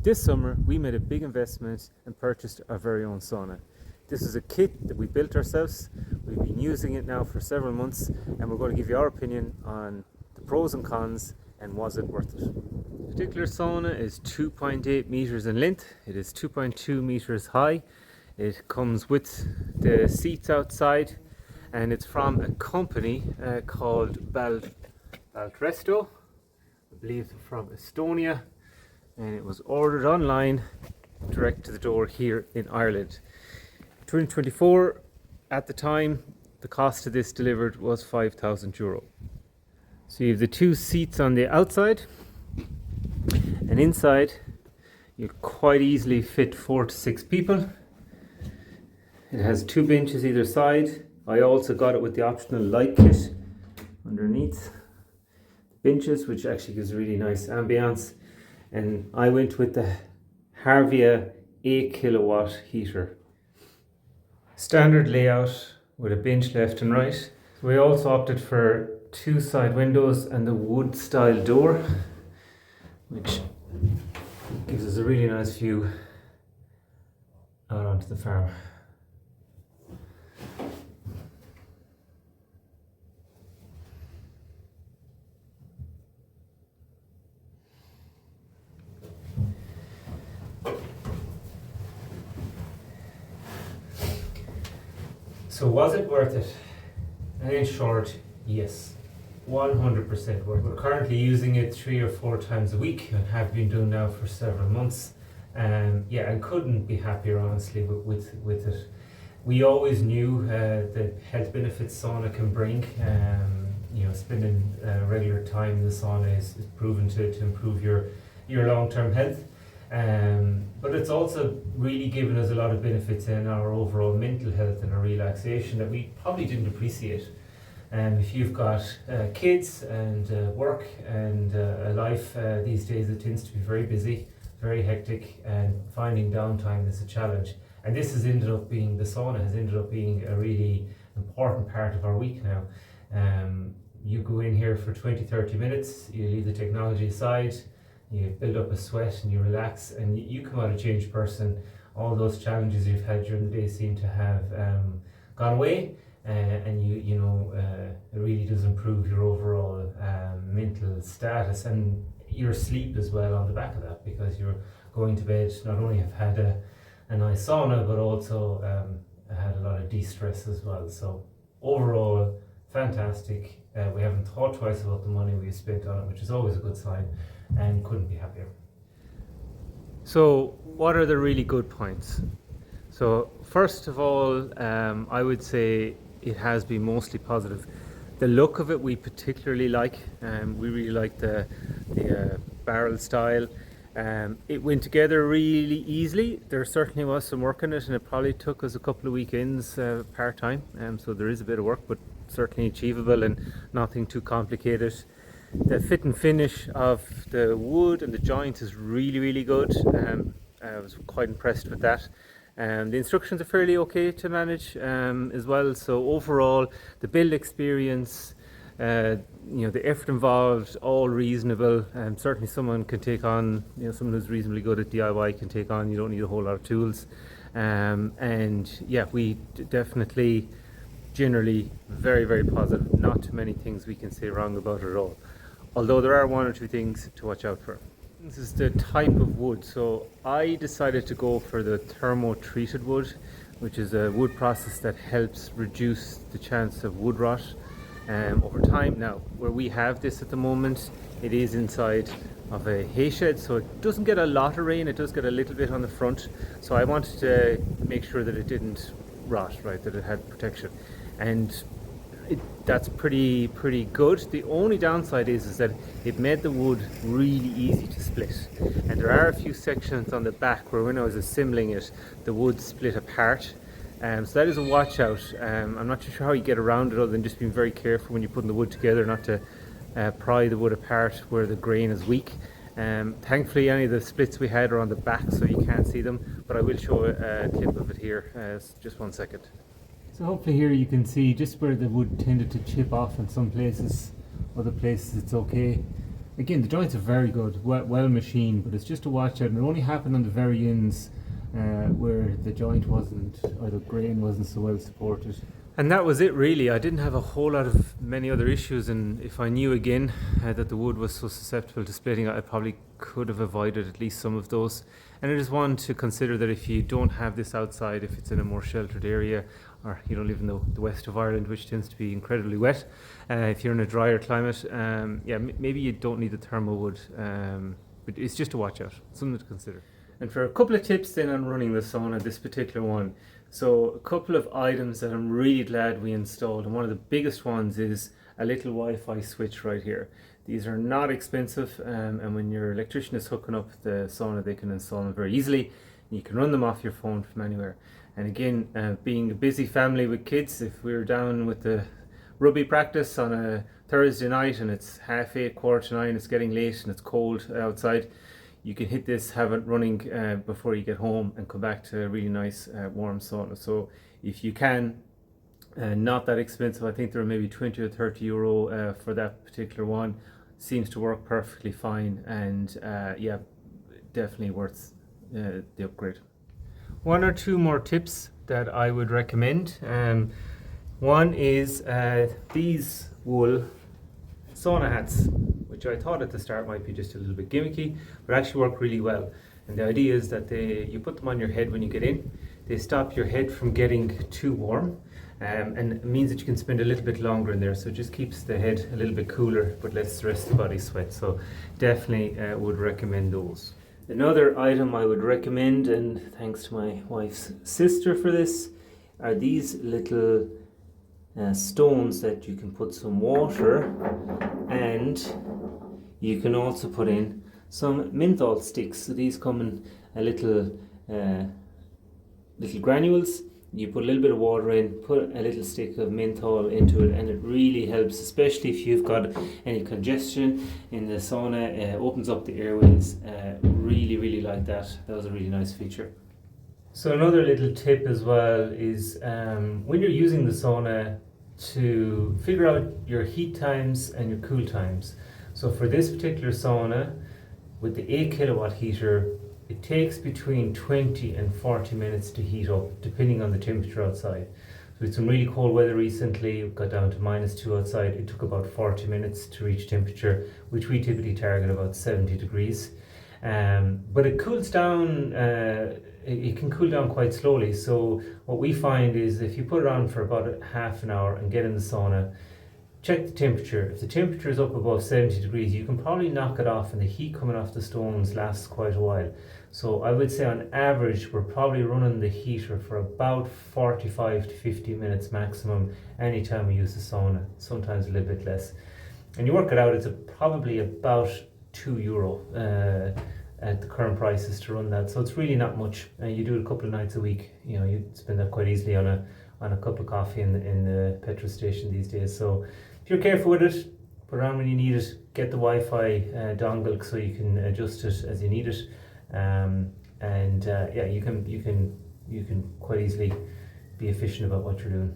This summer we made a big investment and purchased our very own sauna. This is a kit that we built ourselves. We've been using it now for several months and we're going to give you our opinion on the pros and cons and was it worth it. The particular sauna is 2.8 meters in length. It is 2.2 meters high. It comes with the seats outside and it's from a company called Baltresto. I believe from Estonia, and it was ordered online direct to the door here in Ireland. 2024 at the time, the cost of this delivered was €5,000. So you have the two seats on the outside, and inside you quite easily fit 4 to 6 people. It has 2 benches either side. I also got it with the optional light kit underneath the benches, which actually gives a really nice ambience. And I went with the Harvia 8 kilowatt heater. Standard layout with a bench left and right. So we also opted for 2 side windows and the wood style door, which gives us a really nice view out onto the farm. So was it worth it? And in short, yes, 100% worth it. We're currently using it 3 or 4 times a week and have been doing now for several months. And couldn't be happier honestly with it. We always knew the health benefits sauna can bring. Spending regular time in the sauna is proven to improve your long-term health. But it's also really given us a lot of benefits in our overall mental health and our relaxation that we probably didn't appreciate. If you've got kids and work and a life these days, it tends to be very busy, very hectic, and finding downtime is a challenge. And this has ended up being, the sauna has ended up being a really important part of our week now. You go in here for 20-30 minutes, you leave the technology aside, you build up a sweat and you relax and you come out a changed person. All those challenges you've had during the day seem to have gone away, and it really does improve your overall mental status and your sleep as well on the back of that, because you're going to bed not only have had a nice sauna but also had a lot of de-stress as well. So overall, fantastic. We haven't thought twice about the money we've spent on it, which is always a good sign, and couldn't be happier. So what are the really good points? So first of all, I would say it has been mostly positive. The look of it we particularly like. We really like the barrel style. It went together really easily. There certainly was some work in it, and it probably took us a couple of weekends part-time. So there is a bit of work, but certainly achievable and nothing too complicated. The fit and finish of the wood and the joints is really, really good. I was quite impressed with that. The instructions are fairly okay to manage as well. So overall, the build experience, the effort involved, all reasonable. Certainly someone can take on, someone who's reasonably good at DIY can take on. You don't need a whole lot of tools. We definitely, generally, very, very positive. Not too many things we can say wrong about it at all. Although there are 1 or 2 things to watch out for. This is the type of wood. So I decided to go for the thermo-treated wood, which is a wood process that helps reduce the chance of wood rot over time. Now, where we have this at the moment, it is inside of a hay shed, so it doesn't get a lot of rain. It does get a little bit on the front. So I wanted to make sure that it didn't rot, right, that it had protection. And that's pretty good. The only downside is that it made the wood really easy to split, and there are a few sections on the back where when I was assembling it, the wood split apart. So that is a watch out. I'm not too sure how you get around it other than just being very careful when you're putting the wood together not to pry the wood apart where the grain is weak. Thankfully any of the splits we had are on the back, so you can't see them, but I will show a clip of it here. Just 1 second. So hopefully here you can see just where the wood tended to chip off in some places, other places it's okay. Again, the joints are very good, well machined, but it's just to watch out, and it only happened on the very ends where the joint wasn't, or the grain wasn't so well supported. And that was it really. I didn't have a whole lot of many other issues, and if I knew again that the wood was so susceptible to splitting, I probably could have avoided at least some of those. And I just want to consider that if you don't have this outside, if it's in a more sheltered area, or you don't live in the west of Ireland, which tends to be incredibly wet, if you're in a drier climate, maybe you don't need the thermal wood, but it's just to watch out, something to consider. And for a couple of tips then on running the sauna, this particular one. So a couple of items that I'm really glad we installed, and one of the biggest ones is a little Wi-Fi switch right here. These are not expensive, and when your electrician is hooking up the sauna, they can install them very easily. You can run them off your phone from anywhere. And again, being a busy family with kids, if we're down with the rugby practice on a Thursday night and it's 8:30, 9:15, it's getting late and it's cold outside, you can hit this, have it running before you get home, and come back to a really nice warm sauna. So if you can, not that expensive. I think there are maybe 20 or 30 euro for that particular one. Seems to work perfectly fine, and definitely worth the upgrade. One or two more tips that I would recommend. One is these wool sauna hats, which I thought at the start might be just a little bit gimmicky, but actually work really well. And the idea is that you put them on your head when you get in. They stop your head from getting too warm, and it means that you can spend a little bit longer in there. So it just keeps the head a little bit cooler, but lets the rest of the body sweat. So definitely would recommend those. Another item I would recommend, and thanks to my wife's sister for this, are these little stones that you can put some water, and you can also put in some menthol sticks. So these come in a little granules. You put a little bit of water in, put a little stick of menthol into it, and it really helps, especially if you've got any congestion in the sauna. Opens up the airways. Really like that. That was a really nice feature. So another little tip as well is when you're using the sauna, to figure out your heat times and your cool times. So for this particular sauna, with the 8 kilowatt heater, it takes between 20 and 40 minutes to heat up, depending on the temperature outside. So with some really cold weather recently, it got down to -2 outside. It took about 40 minutes to reach temperature, which we typically target about 70 degrees. But it cools down, it can cool down quite slowly. So what we find is if you put it on for about half an hour and get in the sauna, check the temperature. If the temperature is up above 70 degrees, you can probably knock it off, and the heat coming off the stones lasts quite a while. So I would say on average, we're probably running the heater for about 45 to 50 minutes maximum anytime we use the sauna, sometimes a little bit less. And you work it out, it's probably about €2 at the current prices to run that. So it's really not much. You do it a couple of nights a week. You know, you spend that quite easily on a cup of coffee in the petrol station these days. So if you're careful with it, put it on when you need it. Get the Wi-Fi dongle so you can adjust it as you need it. You can quite easily be efficient about what you're doing.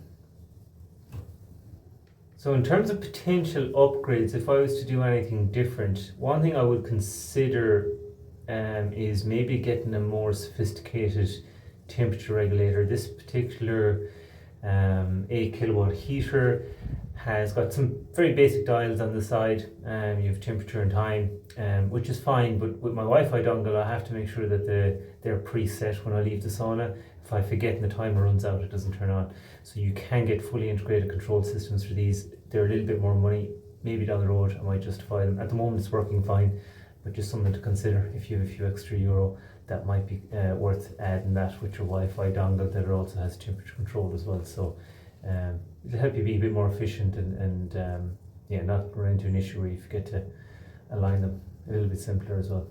So in terms of potential upgrades, if I was to do anything different, one thing I would consider is maybe getting a more sophisticated temperature regulator. This particular 8 kilowatt heater has got some very basic dials on the side. You have temperature and time, which is fine, but with my Wi-Fi dongle I have to make sure that they're preset when I leave the sauna. If I forget and the timer runs out, it doesn't turn on. So you can get fully integrated control systems for these. They're a little bit more money. Maybe down the road I might justify them. At the moment it's working fine, but just something to consider. If you have a few extra euro, that might be worth adding that with your Wi-Fi dongle that also has temperature control as well. So it'll help you be a bit more efficient and not run into an issue where you forget to align them. A little bit simpler as well.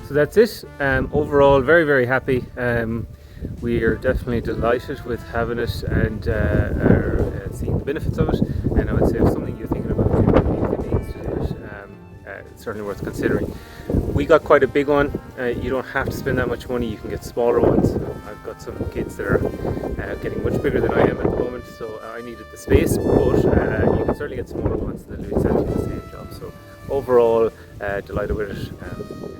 So that's it. Overall, very, very happy. We are definitely delighted with having it and are seeing the benefits of it. And I would say if something you're thinking about doing, you needs to do it, it's certainly worth considering. We got quite a big one. You don't have to spend that much money. You can get smaller ones. I've got some kids that are getting much bigger than I am at the moment, so I needed the space. But you can certainly get smaller ones, and they'll do exactly the same job. So overall, delighted with it.